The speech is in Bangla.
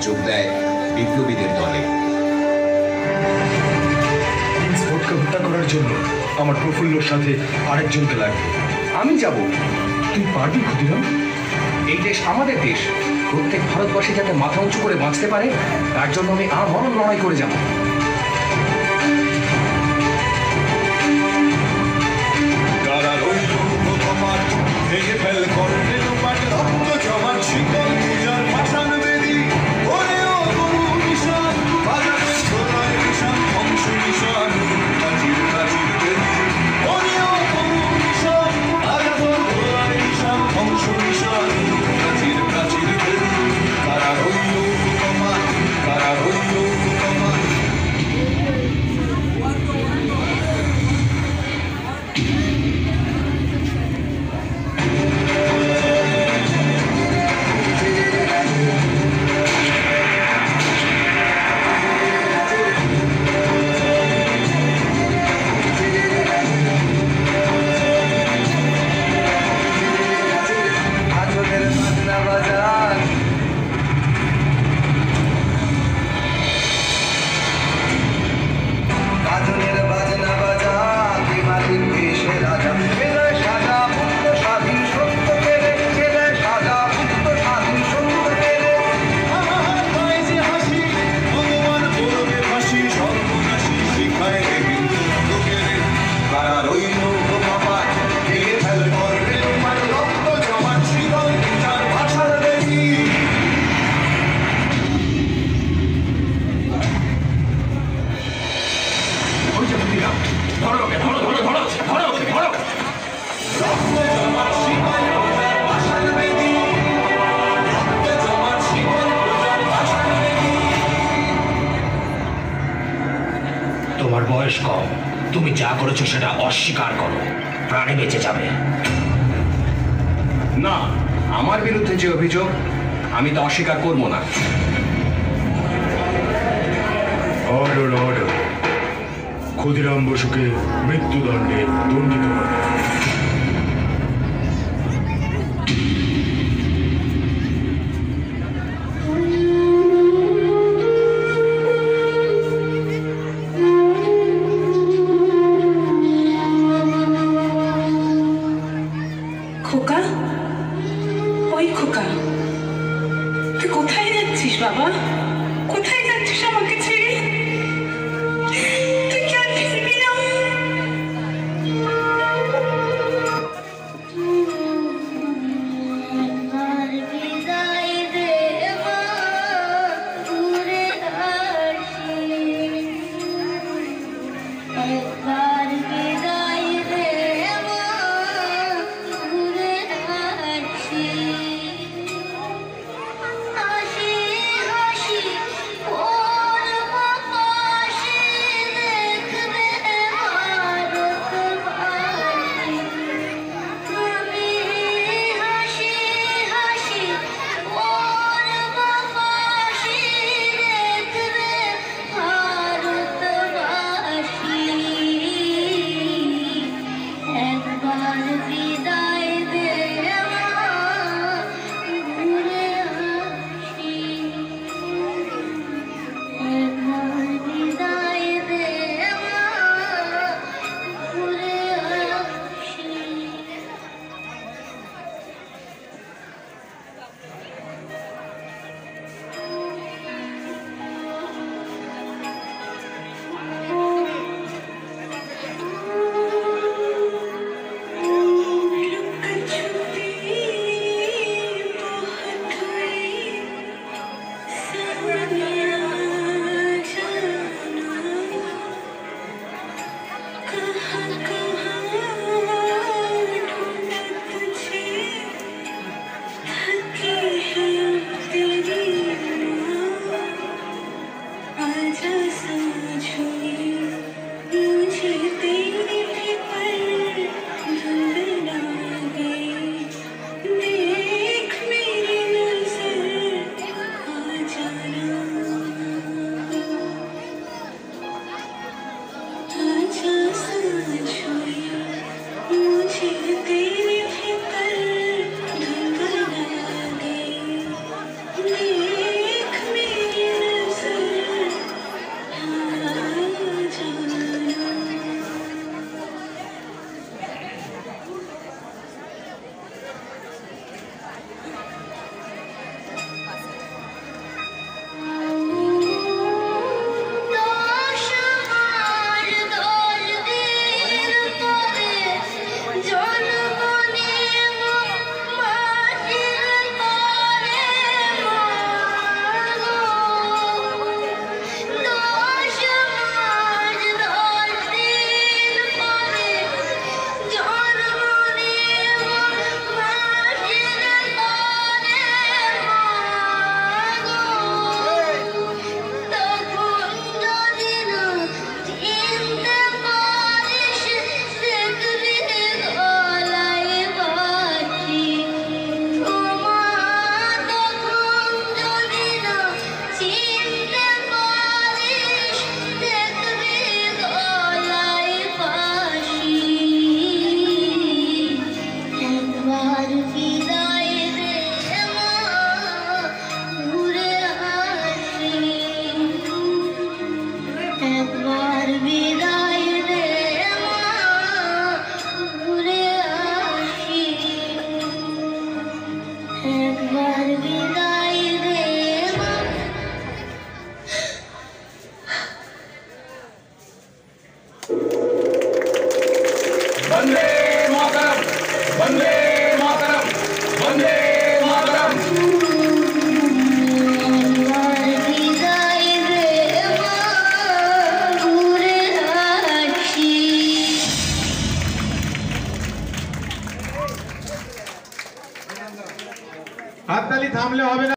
যোগ দেয় বিপ্লবীদের দলে। হত্যা করার জন্য আমার প্রফুল্লর সাথে আরেকজনকে লাগবে। আমি যাব। তুই পারবি ক্ষুদিরাম? এই দেশ আমাদের দেশ, প্রত্যেক ভারতবাসী যাতে মাথা উঁচু করে বাঁচতে পারে তার জন্য আমি আমরণ লড়াই করে যাব। তোমার বয়স কম, তুমি যা করেছো সেটা অস্বীকার করো, প্রাণে বেঁচে যাবে। না, আমার বিরুদ্ধে যে অভিযোগ আমি তা অস্বীকার করব না। অর্ডার অর্ডার, ক্ষুদিরাম বসুকে মৃত্যুদণ্ডে দণ্ডিত করা। খোকা, ওই খোকা, তুই কোথায় যাচ্ছিস বাবা? কোথায় যাচ্ছিস আমাকে ছেড়ে? তুই কি আর ফিরবি না? হাসি হাসি থামলে হবে না।